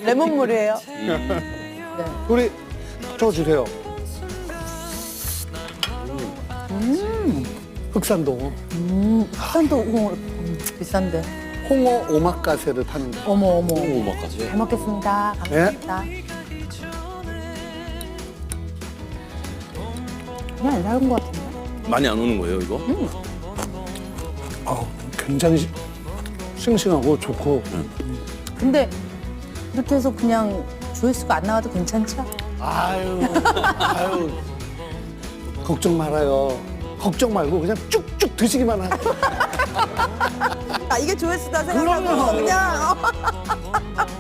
레몬물이에요. 우리 저 주세요. 흑산동 흑산도 홍어 비싼데. 홍어 오마카세를 파는 데. 어머 어머. 오마카세. 잘 먹겠습니다. 감사합니다. 그냥 안 사는 것 같은데. 많이 안 오는 거예요, 이거? 굉장히 싱싱하고 좋고. 근데 이렇게 해서 그냥 조회수가 안 나와도 괜찮죠? 아유. 걱정 말아요. 걱정 말고 그냥 쭉쭉 드시기만 하세요. 아 이게 조회수다 생각하고 그럼요. 그냥.